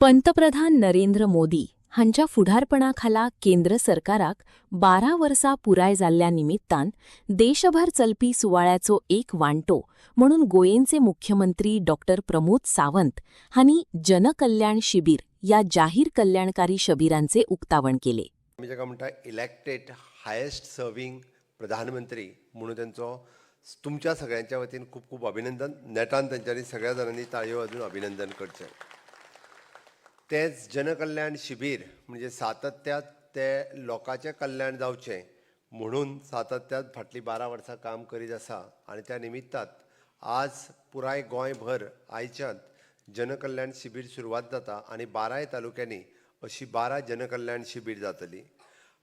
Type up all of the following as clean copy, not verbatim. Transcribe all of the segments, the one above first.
पंतप्रधान नरेंद्र मोदी हांच्या फुडारपणाखाला केंद्र सरकाराक 12 वर्सां पुराय जाल्ल्या निमित्तान देशभर चलपी सुवाळ्याचो एक वांटो म्हणून गोयेंचे मुख्यमंत्री प्रमोद सावंत हांनी जनकल्याण शिबीर या जाहीर कल्याणकारी शिबिरांचे उक्तावण केले. आमी जाका म्हणटा इलेक्टेड हायेस्ट सर्विंग प्रधानमंत्री म्हणून त्यांचो तुमच्या सगळ्यांच्या वतीन खूप खूप अभिनंदन. नेटान त्यांच्यानी सगळ्या जाणांनी ताळयो वाजून अभिनंदन करचें. तेच जनकल्याण शिबीर म्हणजे सातत्यात ते लोकांचें कल्याण जावचें म्हणून सातत्यात फाटलीं 12 वर्सां काम करीत आसा आनी त्या निमित्तात आज पुराय गोंयभर आयच्यान जनकल्याण शिबीर सुरवात जाता आनी 12 तालुक्यांनी अशी 12 जनकल्याण शिबीर जातली.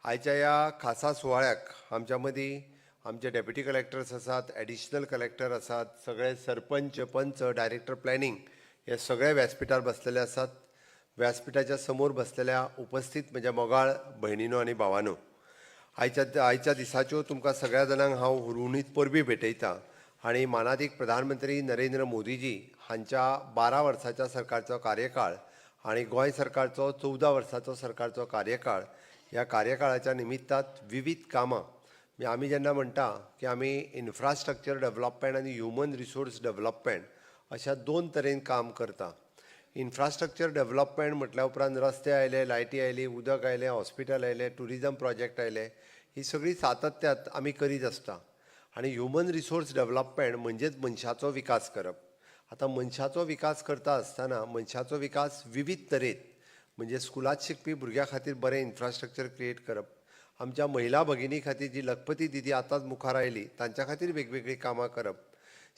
आयच्या ह्या खासा सुवाळ्याक आमच्या मदीं आमचे डेप्युटी कलेक्टर्स आसात, एडिशनल कलेक्टर आसात, सगळे सरपंच, पंच, डायरेक्टर प्लॅनिंग हे सगळे व्यासपिठार बसलेले आसात. व्यासपिठाच्या समोर बसलेल्या उपस्थित म्हज्या मोगाळ भयणीनो आनी भावांनो, आयच्या दिसाच्यो तुमकां सगळ्या जाणांक हांव हुरूनीत परबी भेटयतां आनी मानादीक प्रधानमंत्री नरेंद्र मोदीजी हांच्या 12 वर्साच्या सरकारचो कार्यकाळ आनी गोंय सरकारचो 14 वर्साचो सरकारचो कार्यकाळ ह्या कार्यकाळाच्या निमित्तात विविध कामां आमी जेन्ना म्हणटा की आमी इन्फ्रास्ट्रक्चर डेव्हलपमेंट आनी ह्युमन रिसोर्स डेव्हलपमेंट अशा 2 तरेन काम करता. इन्फ्रास्ट्रक्चर डेव्हलपमेंट म्हटल्या उपरांत रस्ते आयले, लायटी आयली, उदक आयलें, हॉस्पिटल आयलें, टुरिजम प्रोजेक्ट आयले, ही सगळी सातत्यात आमी करीत आसता. आनी ह्युमन रिसोर्स डेव्हलपमेंट म्हणजेच मनशाचो विकास करप. आतां मनशाचो विकास करता आसतना मनशाचो विकास विविध तरेन म्हणजे स्कुलांत शिकपी भुरग्यां खातीर बरें इन्फ्रास्ट्रक्चर क्रिएट करप, आमच्या महिला भगिनी खातीर जी लखपती दिदी आतांच मुखार आयली तांच्या खातीर वेगवेगळी कामां करप,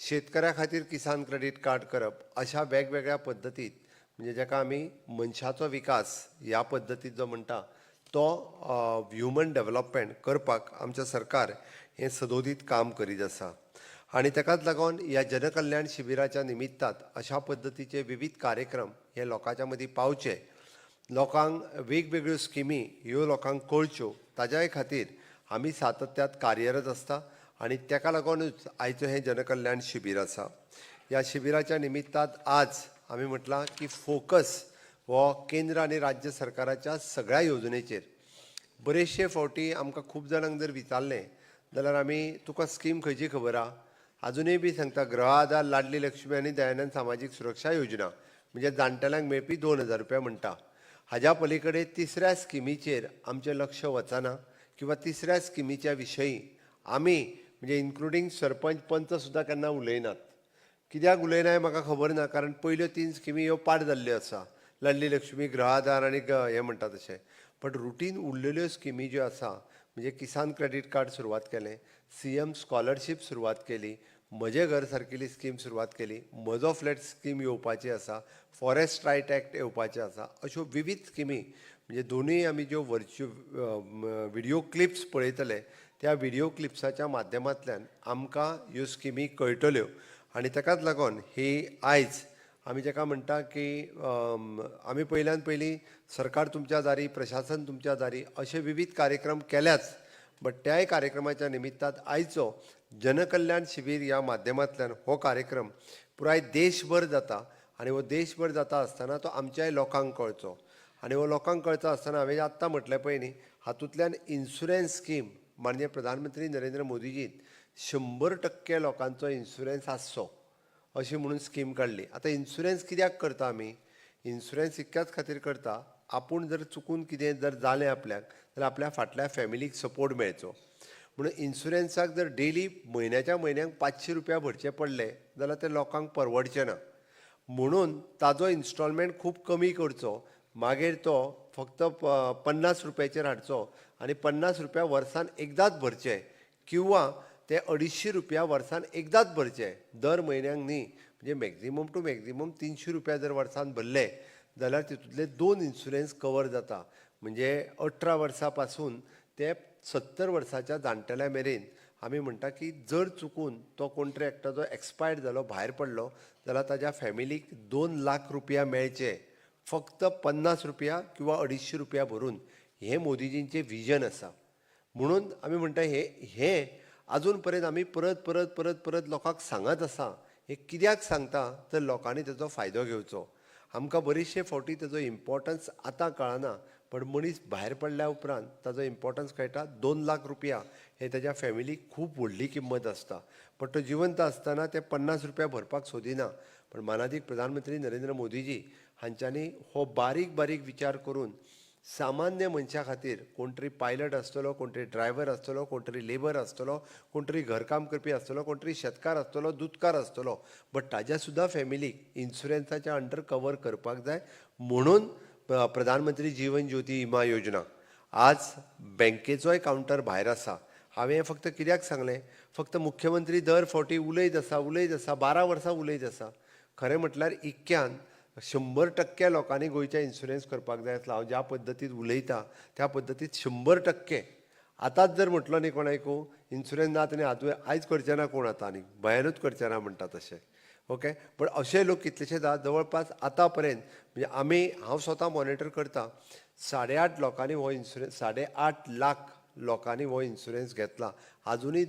शेतकऱ्या खातीर किसान क्रेडीट कार्ड करप, अशा वेगवेगळ्या पद्दतीत म्हणजे जाका आमी मनशाचो विकास ह्या पद्दतीत जो म्हणटा तो ह्युमन डेव्हलपमेंट करपाक आमचें सरकार हें सदोदीत काम करीत आसा. आनी ताकाच लागून ह्या जनकल्याण शिबिराच्या निमित्तात अशा पद्दतीचे विविध कार्यक्रम हे लोकांच्या मदीं पावचे, लोकांक वेगवेगळ्यो स्किमी ह्यो लोकांक कळच्यो ताज्याय खातीर आमी सातत्यात कार्यरत आसता आनी ताका लागूनच आयचो हें जनकल्याण शिबीर आसा. ह्या शिबिराच्या निमित्तात आज आमी म्हटलां की फोकस हो केंद्र आनी राज्य सरकाराच्या सगळ्या योजनेचेर. बरेचशे फावटी आमकां खूब जाणांक जर विचारलें जाल्यार आमी तुका स्कीम खंयची खबर आहा, अजुनूय बी सांगता गृह आधार, लाडली लक्ष्मी आनी दयानंद सामाजीक सुरक्षा योजना म्हणजे जाणटेल्यांक मेळपी 2000 रुपया म्हणटा. हाज्या पलीकडे तिसऱ्या स्किमीचेर आमचें लक्ष वचना किंवा तिसऱ्या स्किमीच्या विशयी आमी म्हणजे इन्क्लुडींग सरपंच, पंच सुद्दां केन्ना उलयनात. कित्याक उलयनाय म्हाका खबर ना, कारण पयल्यो 3 स्किमी ह्यो पाड जाल्ल्यो आसा, लाडली लक्ष्मी, गृह आधार आनी हें म्हणटा तशें. बट रुटीन उरलेल्यो स्किमी ज्यो आसा म्हणजे किसान क्रेडीट कार्ड सुरवात केलें, CM स्कॉलरशीप सुरवात केली, म्हजें घर सारकिली स्कीम सुरवात केली, म्हजो फ्लॅट स्कीम येवपाची आसा, फॉरेस्ट रायट एक्ट येवपाचें आसा, अश्यो विविध स्किमी म्हणजे दोनूय आमी ज्यो व्हिडिओ क्लिप्स पळयतले त्या व्हिडिओ क्लिप्साच्या माध्यमांतल्यान आमकां ह्यो स्किमी कळटल्यो. आनी ताकाच लागून ही आयज आमी जाका म्हणटा की आमी पयल्यान पयलीं सरकार तुमच्या दारी, प्रशासन तुमच्या दारी अशे विविध कार्यक्रम केल्याच, बट त्याय कार्यक्रमाच्या निमित्तात आयचो जनकल्याण शिबीर ह्या माध्यमांतल्यान हो कार्यक्रम पुराय देशभर जाता आनी हो देशभर जाता आसतना तो आमच्याय लोकांक कळचो. आनी हो लोकांक कळचो आसतना हांवें आत्तां म्हटलें पळय न्ही, हातूंतल्यान इन्शुरन्स स्कीम माननीय प्रधानमंत्री नरेंद्र मोदीजीन 100% लोकांचो इन्शुरन्स आसचो अशी म्हणून स्कीम काडली. आतां इन्शुरन्स कित्याक करता आमी? इन्शुरन्स इतक्याच खातीर करता, आपूण जर चुकून कितें जर जालें आपल्याक जाल्यार आपल्या फाटल्या फॅमिलीक सपोर्ट मेळचो म्हणून इन्शुरन्साक जर डेली म्हयन्याच्या म्हयन्याक 500 रुपया भरचे पडले जाल्यार ते लोकांक परवडचें ना. म्हणून ताजो इन्स्टॉलमेंट खूब कमी करचो, मागीर तो फक्त 50 रुपयाचेर हाडचो आनी 50 रुपया वर्सान एकदांच भरचे किंवा ते 250 रुपया वर्सान एकदांच भरचे, दर म्हयन्याक न्ही. म्हणजे मॅक्झिमम टू मॅक्झिमम 300 रुपया जर वर्सान भरले जाल्यार तितूंतले 2 इन्शुरन्स कवर जाता. म्हणजे 18 वर्सां पासून ते 70 वर्साच्या जाणटेल्या मेरेन आमी म्हणटा की जर चुकून तो कॉन्ट्रॅक्ट जो एक्सपायर्ड जालो, भायर पडलो जाल्यार ताज्या फॅमिलीक 2 लाख रुपया मेळचे फक्त 50 रुपया किंवा 250 रुपया भरून. हें मोदीजींचें विजन आसा. म्हणून आमी म्हणटा हें अजून पर्यंत आमी परत परत परत परत लोकांक सांगत आसा. हे कित्याक सांगता तर लोकांनी तेजो फायदो घेवचो. आमकां बरेचशे फावटी तेजो इम्पॉर्टन्स आतां कळना, पण मनीस भायर पडल्या उपरांत ताजो इम्पॉर्टन्स कळटा. 2 लाख रुपया हे तेज्या फॅमिलीक खूब व्हडली किंमत आसता, पण तो जिवंत आसतना ते 50 रुपया भरपाक सोदिना. पण मानादीक प्रधानमंत्री नरेंद्र मोदीजी हांच्यांनी हो बारीक बारीक विचार करून सामान्य मनशा खातीर, कोण तरी पायलट आसतलो, कोण तरी ड्रायव्हर आसतलो, कोण तरी लेबर आसतलो, कोण तरी घरकाम करपी आसतलो, कोण तरी शेतकार आसतलो, दूदकार आसतलो, बट ताज्या सुद्दां फॅमिलीक इन्शुरन्साच्या अंडर कवर करपाक जाय. म्हणून प्रधानमंत्री जीवन ज्योती विमा योजना. आज बँकेचोय कावंटर भायर आसा. हांवें फक्त कित्याक सांगलें, फक्त मुख्यमंत्री दर फावटी उलयत आसा 12 वर्सां उलयत आसा. खरें म्हटल्यार इतक्यान 100% लोकांनी गोंयच्या इन्शुरन्स करपाक जाय आसलो. हांव ज्या पद्दतीन उलयतां त्या पद्दतीन 100%. आतांच जर म्हटलो न्ही कोणायकू इन्शुरन्स ना आनी आयज करचें ना कोण आतां, आनी भयानूच करचें ना म्हणटा तशें. ओके, पण अशे लोक कितलेशेच आहा. जवळपास आतां पर्यंत म्हणजे हांव स्वता मॉनिटर करतां, 8.5 लोकांनी हो इन्शुरन्स 8.5 लाख लोकांनी हो इन्शुरन्स घेतला. आजुनूय